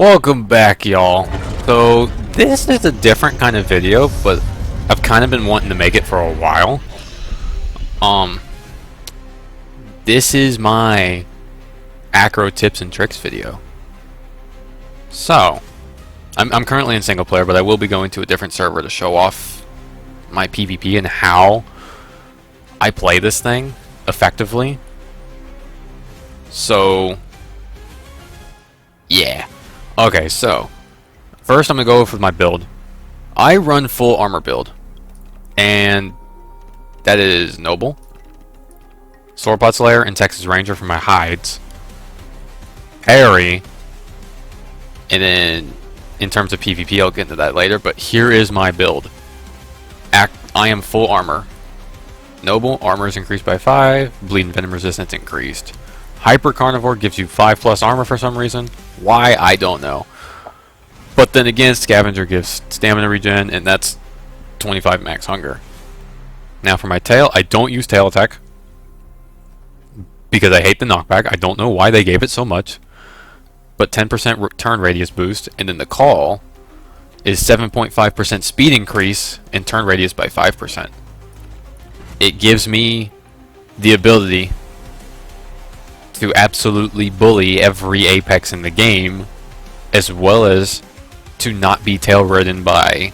Welcome back, y'all. So this is a different kind of video, but I've kind of been wanting to make it for a while. This is my acro tips and tricks video. So I'm currently in single player, but I will be going to a different server to show off my PvP and how I play this thing effectively. So yeah. Okay, so first I'm going to go with my build. I run full armor build, and that is Noble, Swordpot Slayer, and Texas Ranger for my hides, Harry, and then in terms of PvP I'll get into that later, but here is my build. I am full armor. Noble, armor is increased by 5, bleed and venom resistance increased. Hyper Carnivore gives you 5+ armor for some reason. Why, I don't know. But then again, Scavenger gives stamina regen, and that's 25 max hunger. Now for my tail, I don't use tail attack because I hate the knockback. I don't know why they gave it so much. But 10% turn radius boost, and then the call is 7.5% speed increase and turn radius by 5%. It gives me the ability to absolutely bully every apex in the game, as well as to not be tail ridden by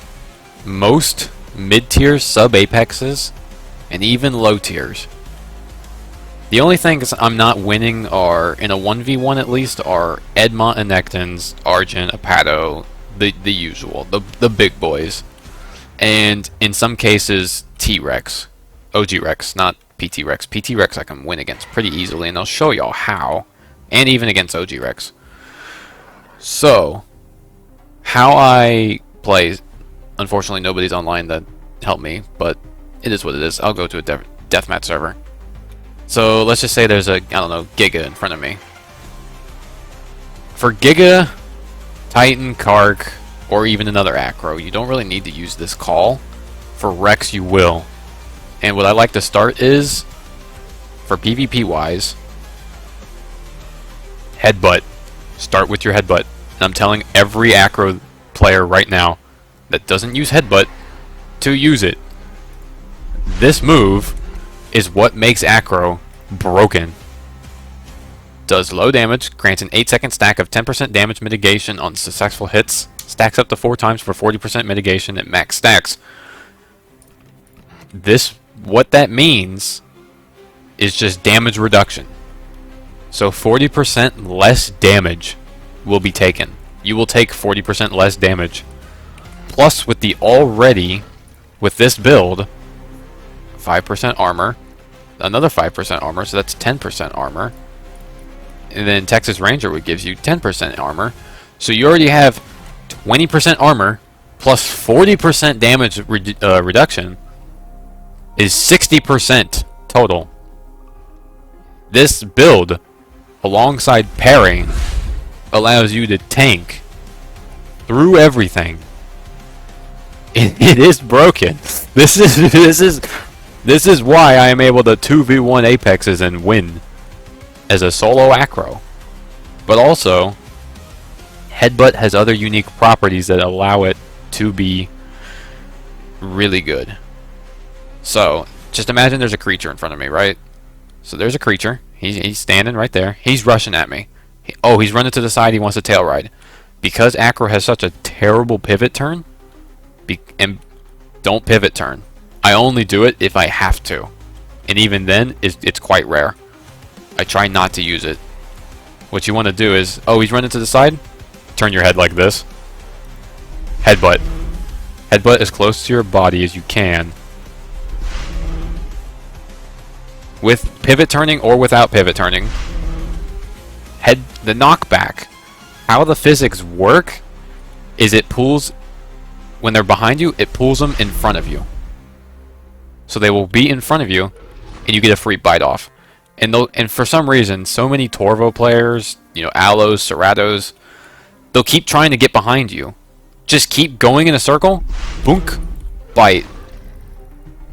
most mid-tier sub-apexes and even low tiers. The only things I'm not winning are, in a 1v1 at least, are Edmont, Anectons, Argent, Apato, the usual, the big boys. And in some cases, T-Rex. OG Rex, not PT Rex. PT Rex I can win against pretty easily, and I'll show y'all how. And even against OG Rex. So, how I play, unfortunately nobody's online that helped me, but it is what it is. I'll go to a deathmatch server. So let's just say there's a, I don't know, Giga in front of me. For Giga, Titan, Kark, or even another Acro, you don't really need to use this call. For Rex you will. And what I like to start is, for PvP wise, headbutt. Start with your headbutt. And I'm telling every acro player right now that doesn't use headbutt to use it. This move is what makes acro broken. Does low damage, grants an 8-second stack of 10% damage mitigation on successful hits, stacks up to 4 times for 40% mitigation at max stacks. What that means is just damage reduction. So 40% less damage will be taken. You will take 40% less damage. Plus, with this build, 5% armor, another 5% armor, so that's 10% armor. And then Texas Ranger would gives you 10% armor. So you already have 20% armor plus 40% damage reduction is 60% total. This build, alongside parrying, allows you to tank through everything. It is broken. This is why I am able to 2v1 apexes and win as a solo acro. But also, headbutt has other unique properties that allow it to be really good. So, just imagine there's a creature in front of me, right? So there's a creature. He's standing right there. He's rushing at me. He's running to the side. He wants to tail ride. Because acro has such a terrible pivot turn, and don't pivot turn. I only do it if I have to. And even then, it's quite rare. I try not to use it. What you want to do is, he's running to the side? Turn your head like this. Headbutt. Headbutt as close to your body as you can. With pivot turning or without pivot turning. The knockback. How the physics work is it pulls, when they're behind you, it pulls them in front of you. So they will be in front of you, and you get a free bite off. And for some reason, so many Torvo players, Allos, Ceratos, they'll keep trying to get behind you. Just keep going in a circle. Boonk. Bite.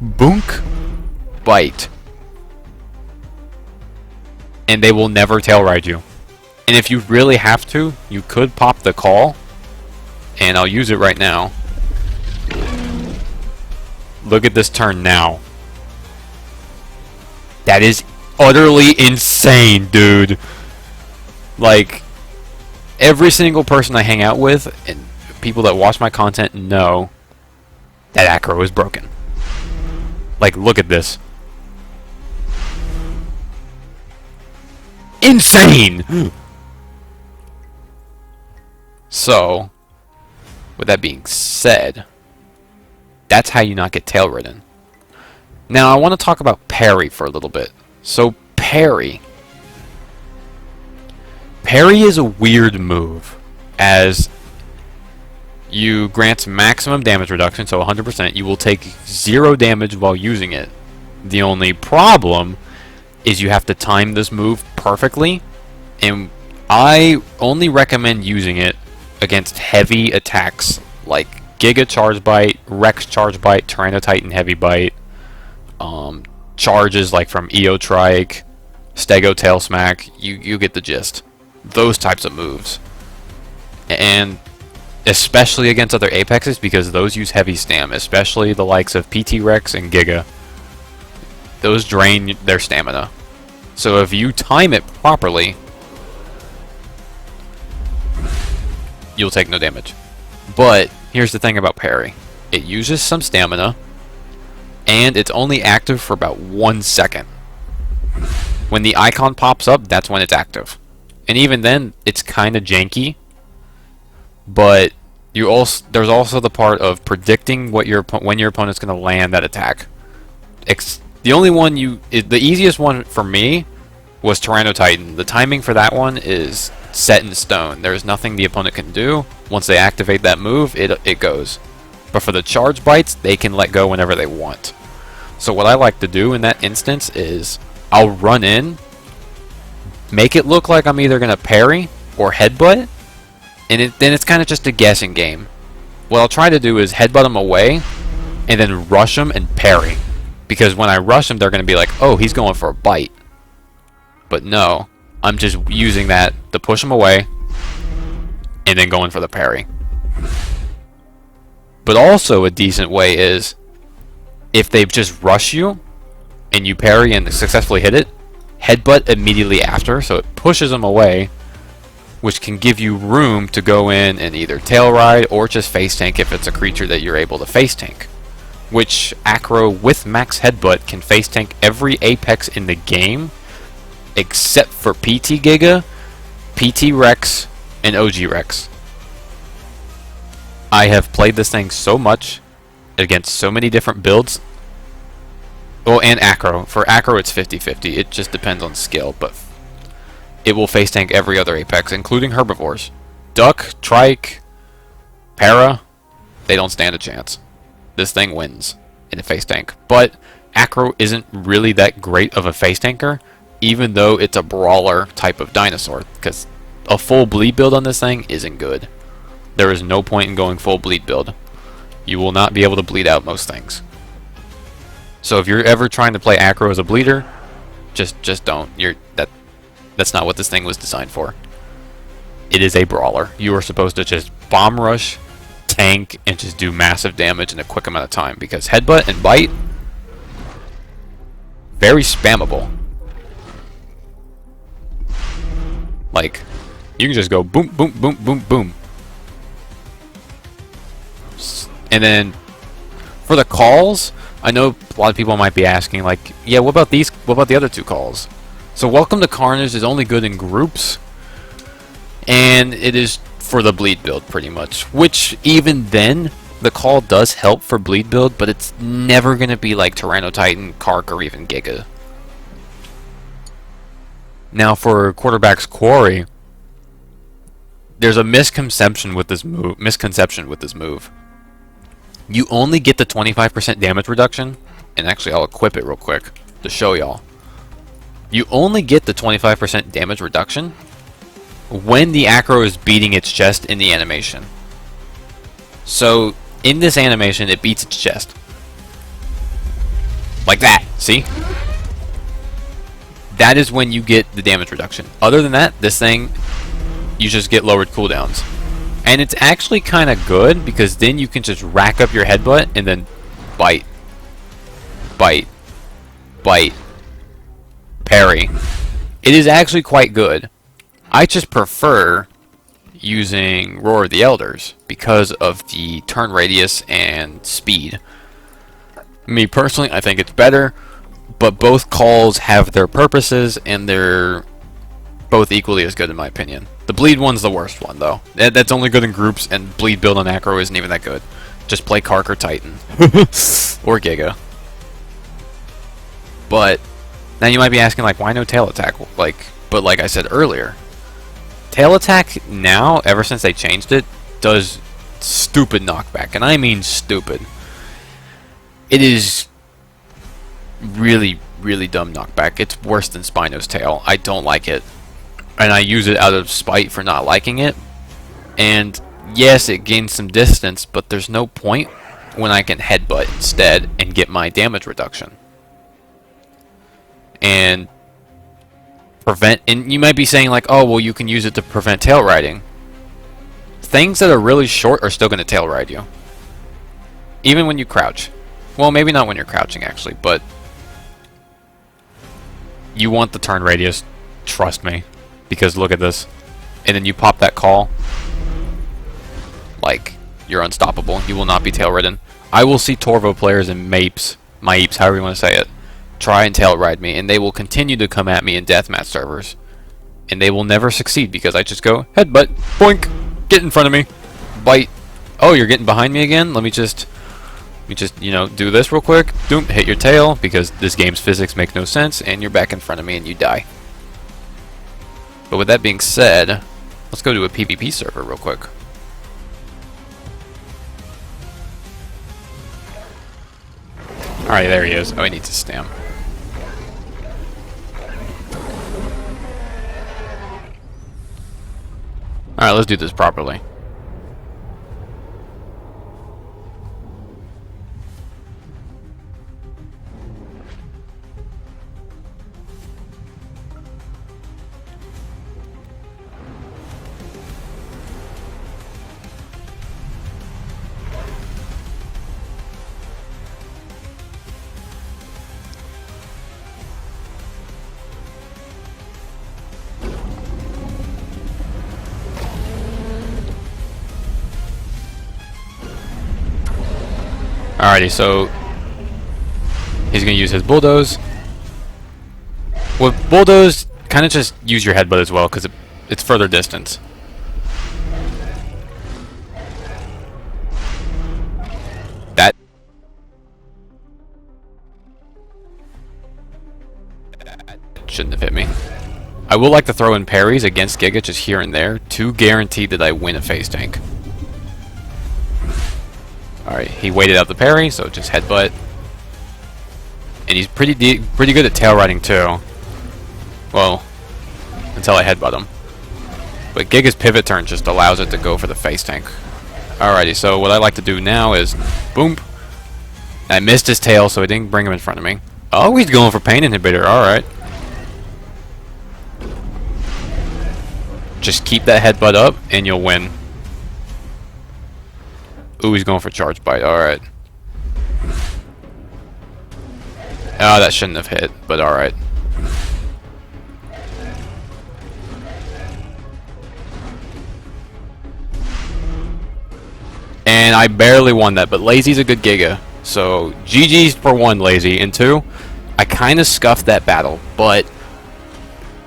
Boonk. Bite. And they will never tail ride you. And if you really have to, you could pop the call, and I'll use it right now. Look at this turn now. That is utterly insane, dude. Like, every single person I hang out with and people that watch my content know that acro is broken. Like, look at this. Insane! So, with that being said, that's how you not get tail ridden. Now, I want to talk about parry for a little bit. So, parry. Parry is a weird move, as you grant maximum damage reduction, so 100%. You will take 0 damage while using it. The only problem is you have to time this move perfectly, and I only recommend using it against heavy attacks like Giga Charge Bite, Rex Charge Bite, Tyranno Titan Heavy Bite, charges like from EO Trike, Stego Tail Smack. You get the gist. Those types of moves. And especially against other Apexes, because those use heavy stam, especially the likes of PT Rex and Giga. Those drain their stamina. So if you time it properly, you'll take no damage. But here's the thing about parry. It uses some stamina, and it's only active for about 1 second. When the icon pops up, that's when it's active. And even then, it's kind of janky. But there's also the part of predicting when your opponent's going to land that attack. The only one the easiest one for me was Tyranno Titan. The timing for that one is set in stone. There's nothing the opponent can do. Once they activate that move, it goes. But for the charge bites, they can let go whenever they want. So what I like to do in that instance is I'll run in, make it look like I'm either going to parry or headbutt, and then it's kind of just a guessing game. What I'll try to do is headbutt them away, and then rush them and parry. Because when I rush them, they're going to be like, oh, he's going for a bite. But no, I'm just using that to push them away, and then going for the parry. But also a decent way is, if they just rush you, and you parry and successfully hit it, headbutt immediately after, so it pushes them away, which can give you room to go in and either tail ride or just face tank if it's a creature that you're able to face tank. Which acro with max headbutt can face tank every Apex in the game except for PT Giga, PT Rex, and OG Rex. I have played this thing so much against so many different builds. Well, and acro. For acro, it's 50-50. It just depends on skill, but it will face tank every other Apex, including herbivores. Duck, Trike, Para, they don't stand a chance. This thing wins in a face tank. But acro isn't really that great of a face tanker, even though it's a brawler type of dinosaur, because a full bleed build on this thing isn't good. There is no point in going full bleed build. You will not be able to bleed out most things. So if you're ever trying to play acro as a bleeder, just don't. That's not what this thing was designed for. It is a brawler. You are supposed to just bomb rush, tank, and just do massive damage in a quick amount of time, because headbutt and bite, very spammable. Like, you can just go boom, boom, boom, boom, boom. And then for the calls, I know a lot of people might be asking, like, yeah, what about these? What about the other 2 calls? So Welcome to Carnage is only good in groups, and it is for the bleed build pretty much. Which even then, the call does help for bleed build, but it's never gonna be like Tyranno Titan, Kark, or even Giga. Now for Quarterback's Quarry, there's a misconception with this move. You only get the 25% damage reduction, and actually I'll equip it real quick to show y'all. You only get the 25% damage reduction when the acro is beating its chest in the animation. So in this animation, it beats its chest. Like that, see? that is when you get the damage reduction. Other than that, this thing, you just get lowered cooldowns. And it's actually kind of good because then you can just rack up your headbutt and then bite, bite, bite, parry. It is actually quite good. I just prefer using Roar of the Elders because of the turn radius and speed. Me personally, I think it's better, but both calls have their purposes and they're both equally as good in my opinion. The bleed one's the worst one though. That's only good in groups, and bleed build on acro isn't even that good. Just play Kark or Titan. Or Giga. But now you might be asking, like, why no tail attack? But like I said earlier, tail attack now, ever since they changed it, does stupid knockback, and I mean stupid. It is really, really dumb knockback. It's worse than Spino's tail. I don't like it, and I use it out of spite for not liking it. And yes, it gains some distance, but there's no point when I can headbutt instead and get my damage reduction. And prevent, and you might be saying like, oh well, you can use it to prevent tail riding. Things that are really short are still going to tail ride you, even when you crouch. Well, maybe not when you're crouching actually, but you want the turn radius, trust me, because look at this. And then you pop that call, like, you're unstoppable. You will not be tail ridden. I will see Torvo players and Mapes, however you want to say it, try and tail ride me, and they will continue to come at me in deathmatch servers, and they will never succeed because I just go headbutt, boink, get in front of me, bite. Oh, you're getting behind me again? Let me just you know, do this real quick. Doom, hit your tail because this game's physics make no sense, and you're back in front of me and you die. But with that being said, let's go to a PvP server real quick. Alright, there he is. Oh, he needs a stam. Alright, let's do this properly. Alrighty, so he's gonna use his bulldoze. With bulldoze, kind of just use your headbutt as well because it's further distance. That shouldn't have hit me. I will like to throw in parries against Giga just here and there to guarantee that I win a phase tank. Alright, he waited out the parry, so just headbutt. And he's pretty good at tail riding too. Well, until I headbutt him. But Giga's pivot turn just allows it to go for the face tank. Alrighty, so what I like to do now is, boom. I missed his tail, so I didn't bring him in front of me. Oh, he's going for pain inhibitor, alright. Just keep that headbutt up, and you'll win. Ooh, he's going for charge bite. Alright. Oh, that shouldn't have hit, but alright. And I barely won that, but Lazy's a good Giga. So, GG's for 1, Lazy. And 2, I kind of scuffed that battle, but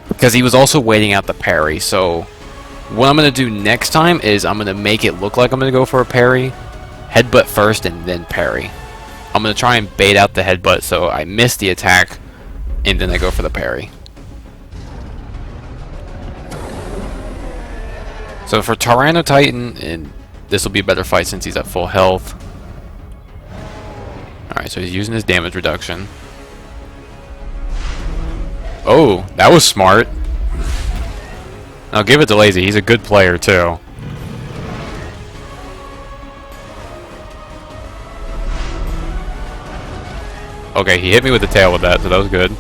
because he was also waiting out the parry. So, what I'm going to do next time is I'm going to make it look like I'm going to go for a parry. Headbutt first and then parry. I'm going to try and bait out the headbutt so I miss the attack and then I go for the parry. So for Tyranno Titan, and this will be a better fight since he's at full health. Alright, so he's using his damage reduction. Oh, that was smart. I'll give it to Lazy. He's a good player too. Okay, he hit me with the tail with that, so that was good.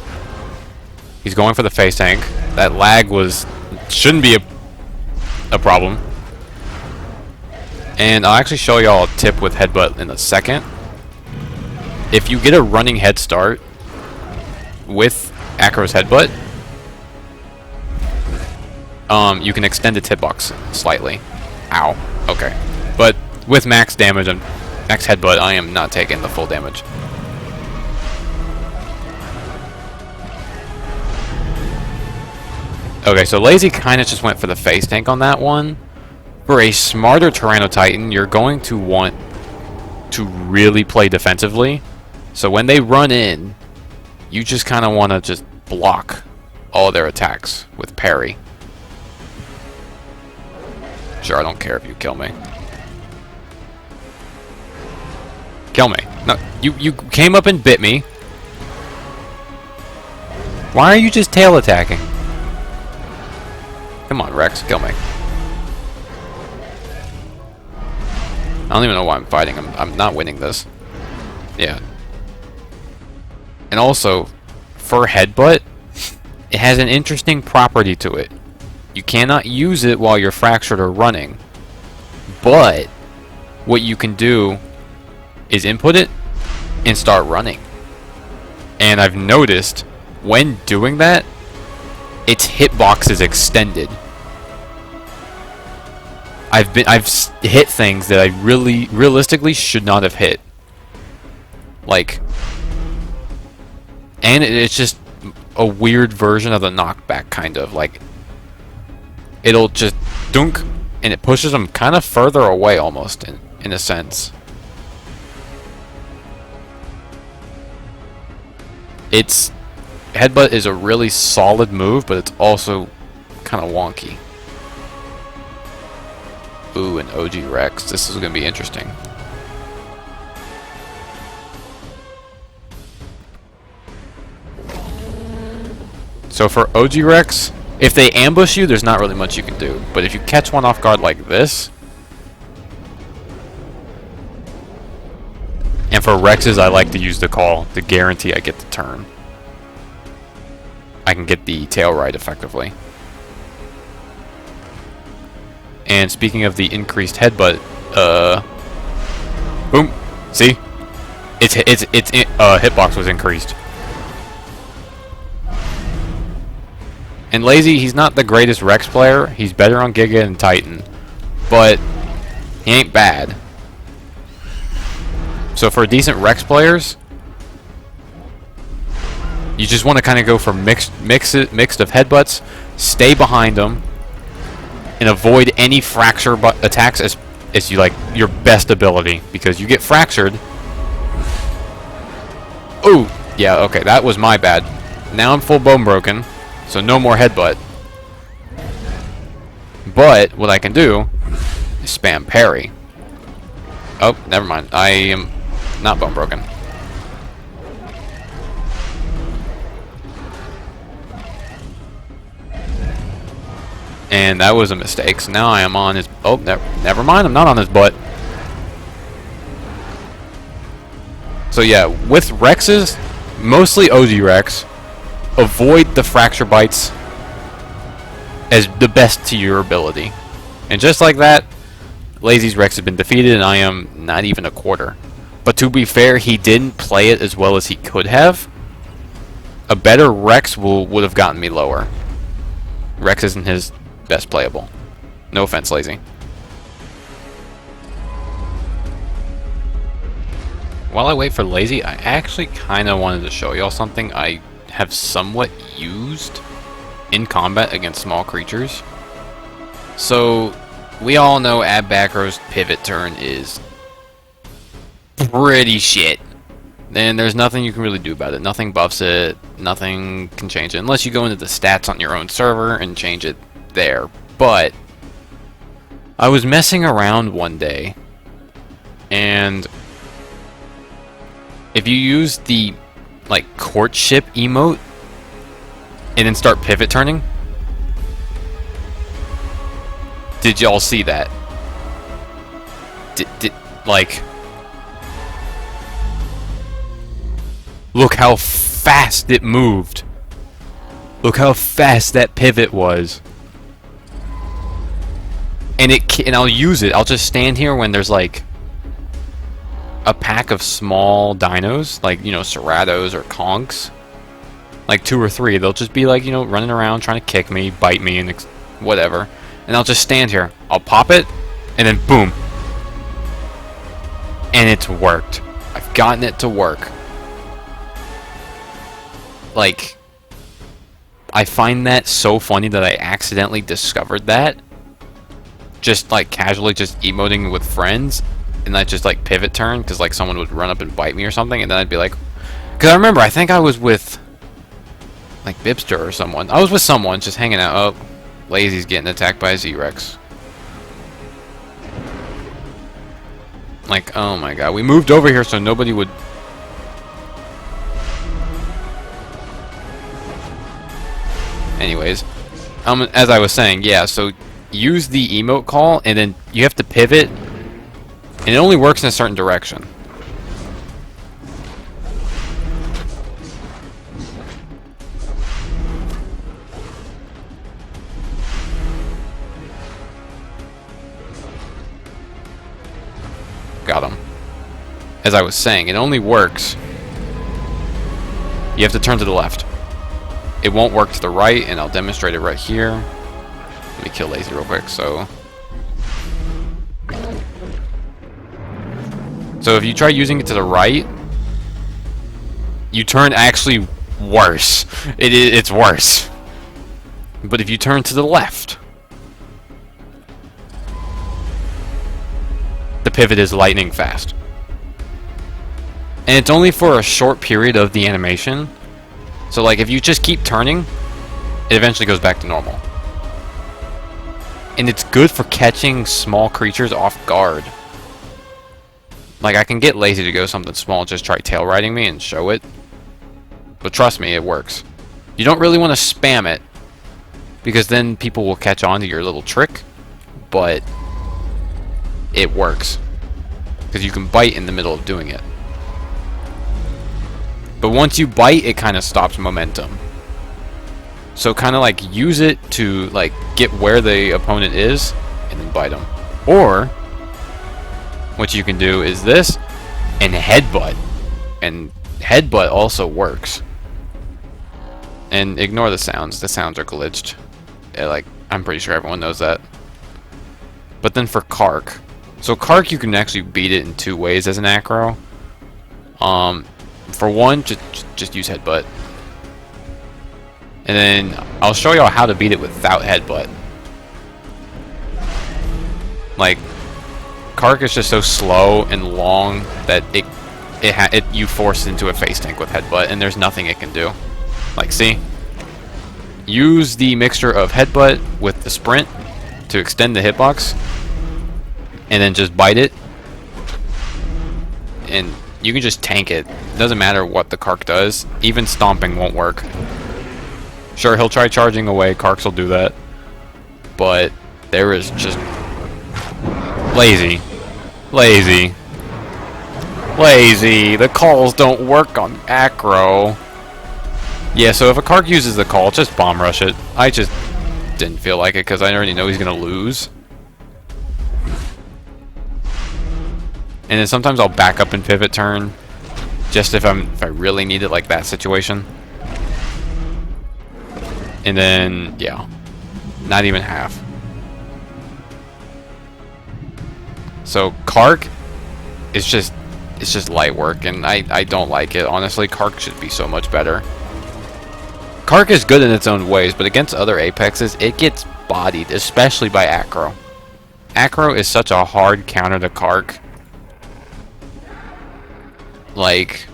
He's going for the face tank. That lag shouldn't be a problem. And I'll actually show y'all a tip with headbutt in a second. If you get a running head start with Acro's headbutt, you can extend its hitbox slightly. Ow. Okay. But with max damage and max headbutt, I am not taking the full damage. Okay, so Lazy kind of just went for the face tank on that one. For a smarter Tyrannotitan, you're going to want to really play defensively. So when they run in, you just kind of want to just block all their attacks with parry. Sure, I don't care if you kill me. Kill me. No, you came up and bit me. Why are you just tail attacking? Come on, Rex, kill me. I don't even know why I'm fighting. I'm not winning this. Yeah. And also, for headbutt, it has an interesting property to it. You cannot use it while you're fractured or running. But what you can do is input it and start running. And I've noticed when doing that, its hitbox is extended. I've hit things that I realistically should not have hit. Like, and it's just a weird version of the knockback, kind of like it'll just dunk and it pushes them kind of further away almost in a sense. Its headbutt is a really solid move, but it's also kind of wonky. Ooh, an OG Rex. This is going to be interesting. So for OG Rex, if they ambush you, there's not really much you can do. But if you catch one off guard like this, and for Rexes, I like to use the call to guarantee I get the turn. I can get the tail right effectively. And speaking of the increased headbutt, boom, see, its hitbox was increased. And Lazy, he's not the greatest Rex player. He's better on Giga and Titan, but he ain't bad. So for decent Rex players, you just want to kind of go for mixed of headbutts, stay behind them, and avoid any fracture attacks as you like your best ability, because you get fractured. Ooh, yeah, okay, that was my bad. Now I'm full bone broken, so no more headbutt. But what I can do is spam parry. Oh, never mind. I am not bone broken. And that was a mistake. So now I am on his... Oh, never mind. I'm not on his butt. So yeah, with Rexes, mostly OG Rex, avoid the fracture bites as the best to your ability. And just like that, Lazy's Rex has been defeated, and I am not even a quarter. But to be fair, he didn't play it as well as he could have. A better Rex would have gotten me lower. Rex isn't his best playable. No offense, Lazy. While I wait for Lazy, I actually kind of wanted to show y'all something I have somewhat used in combat against small creatures. So, we all know Ab Bacro's pivot turn is pretty shit. Then there's nothing you can really do about it. Nothing buffs it, nothing can change it, unless you go into the stats on your own server and change it there. But I was messing around one day, and if you use the like courtship emote and then start pivot turning, did y'all see that? Like, look how fast it moved. Look how fast that pivot was. And I'll use it. I'll just stand here when there's like a pack of small dinos, like, you know, Ceratos or Conks. Like 2 or 3. They'll just be like, you know, running around trying to kick me, bite me, and whatever. And I'll just stand here. I'll pop it, and then boom. And it's worked. I've gotten it to work. Like, I find that so funny that I accidentally discovered that. Just like casually just emoting with friends. And I just like pivot turn because like someone would run up and bite me or something. And then I'd be like, because I remember, I think I was with like Bibster or someone. I was with someone just hanging out. Oh, Lazy's getting attacked by a Z-Rex. Like, oh my god. We moved over here so nobody would... Anyways, as I was saying, yeah, so use the emote call, and then you have to pivot, and it only works in a certain direction. Got him. As I was saying, it only works. You have to turn to the left. It won't work to the right, and I'll demonstrate it right here. Let me kill Lazy real quick. So if you try using it to the right, you turn actually worse. It's worse. But if you turn to the left, the pivot is lightning fast. And it's only for a short period of the animation. So like if you just keep turning, it eventually goes back to normal. And it's good for catching small creatures off guard. Like I can get Lazy to go something small, just try tail riding me and show it. But trust me, it works. You don't really want to spam it, because then people will catch on to your little trick. But it works. Because you can bite in the middle of doing it. But once you bite, it kind of stops momentum. So kind of like use it to like get where the opponent is and then bite them. Or what you can do is this and headbutt. And headbutt also works. And ignore the sounds. The sounds are glitched. Like I'm pretty sure everyone knows that. But then for Kark. So Kark, you can actually beat it in 2 ways as an acro. For one, just use headbutt. And then I'll show y'all how to beat it without headbutt. Like, Kark is just so slow and long that you force it into a face tank with headbutt, and there's nothing it can do. Like, see? Use the mixture of headbutt with the sprint to extend the hitbox, and then just bite it, and you can just tank it. It doesn't matter what the Kark does. Even stomping won't work. Sure, he'll try charging away. Karks will do that. But there is just... Lazy. Lazy. Lazy. The calls don't work on acro. Yeah, so if a Kark uses the call, just bomb rush it. I just didn't feel like it because I already know he's going to lose. And then sometimes I'll back up and pivot turn, just if I really need it, like that situation. And then yeah, not even half. So Kark is just light work, and I don't like it honestly. Kark should be so much better. Kark is good in its own ways, but against other Apexes, it gets bodied, especially by acro. Acro is such a hard counter to Kark. Like,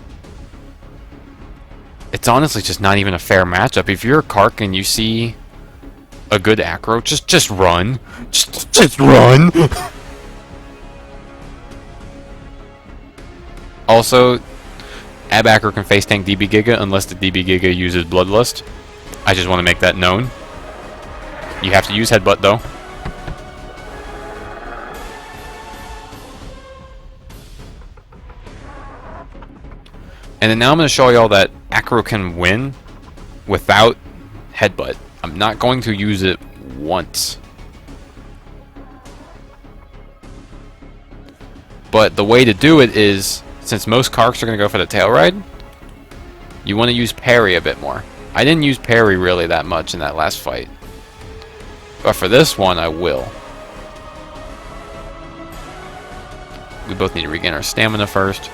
it's honestly just not even a fair matchup. If you're a Kark and you see a good acro, just run. Just run. Also, Ab Acro can face tank DB Giga unless the DB Giga uses Bloodlust. I just want to make that known. You have to use headbutt though. And then now I'm going to show y'all that acro can win without headbutt. I'm not going to use it once. But the way to do it is, since most Karks are going to go for the tail ride, you want to use parry a bit more. I didn't use parry really that much in that last fight. But for this one, I will. We both need to regain our stamina first.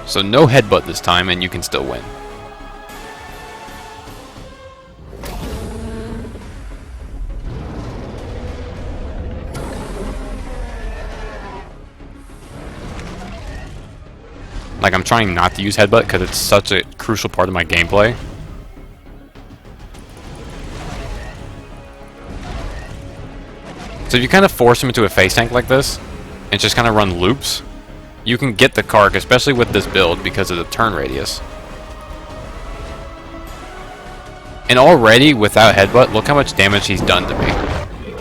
So no headbutt this time, and you can still win. Like, I'm trying not to use headbutt because it's such a crucial part of my gameplay. So if you kind of force him into a face tank like this, and just kind of run loops, you can get the Kark, especially with this build, because of the turn radius. And already, without headbutt, look how much damage he's done to me.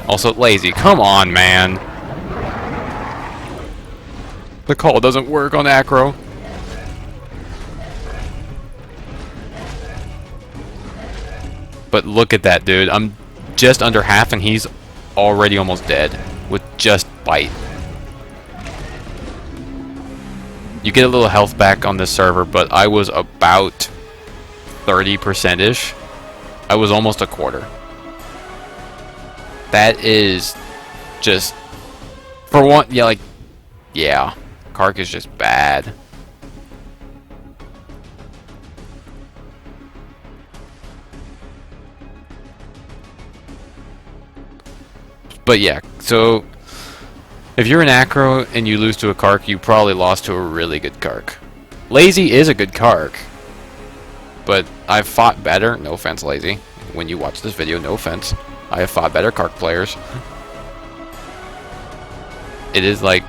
Also, lazy. Come on, man. The call doesn't work on acro. But look at that, dude. I'm just under half, and he's already almost dead with just bite. You get a little health back on this server, but I was about 30%-ish. I was almost a quarter. That is just, for one, yeah, like, yeah, Kark is just bad. But yeah, so if you're an acro and you lose to a Kark, you probably lost to a really good Kark. Lazy is a good Kark, but I've fought better. No offense, Lazy. When you watch this video, no offense. I have fought better Kark players. It is like,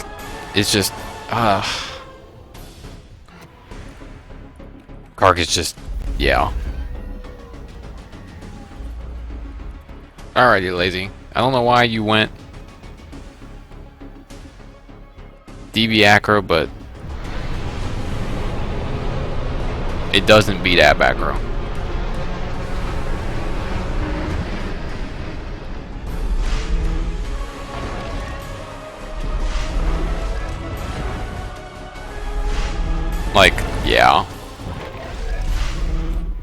it's just, Kark is just, yeah. Alrighty, Lazy. I don't know why you went DB acro, but it doesn't beat ab acro. Like, yeah.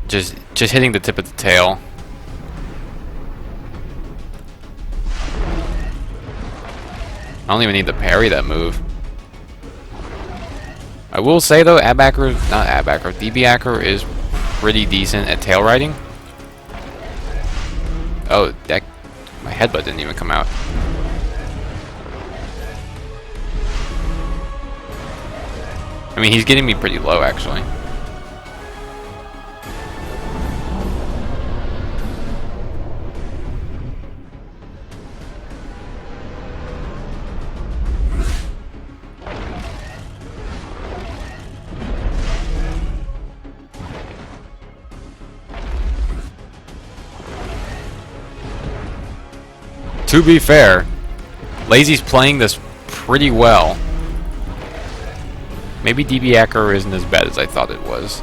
Just hitting the tip of the tail. I don't even need to parry that move. I will say though, DB acro is pretty decent at tail riding. Oh, that, my headbutt didn't even come out. I mean, he's getting me pretty low actually. To be fair, Lazy's playing this pretty well. Maybe DB acro isn't as bad as I thought it was.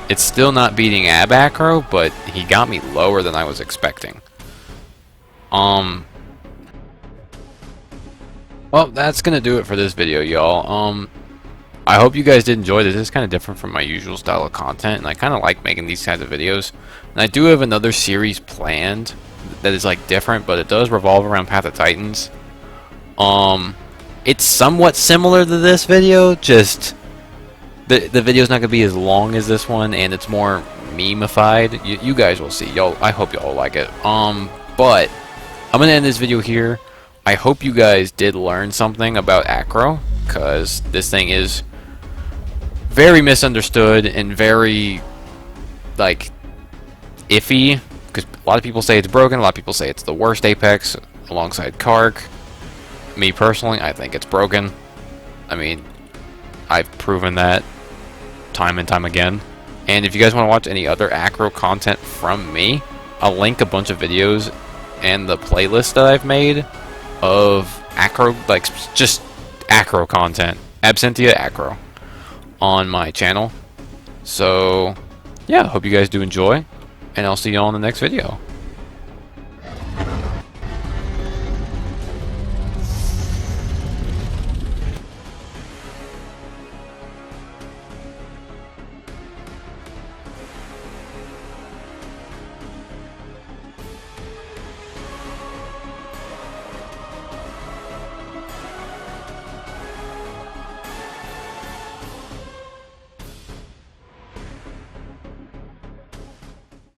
It's still not beating ab acro, but he got me lower than I was expecting. Well, that's gonna do it for this video, y'all. I hope you guys did enjoy this. This is kind of different from my usual style of content, and I kind of like making these kinds of videos. And I do have another series planned that is like different, but it does revolve around Path of Titans. It's somewhat similar to this video, just the video's not gonna be as long as this one, and it's more meme-ified. You guys will see. Y'all, I hope y'all like it. But I'm gonna end this video here. I hope you guys did learn something about acro, because this thing is very misunderstood and very like iffy, because a lot of people say it's broken, a lot of people say it's the worst Apex alongside Kark. Me personally, I think it's broken. I mean, I've proven that time and time again. And if you guys want to watch any other acro content from me, I'll link a bunch of videos and the playlist that I've made of acro, like just acro content, Absentia acro, on my channel. So yeah, hope you guys do enjoy, and I'll see you all in the next video.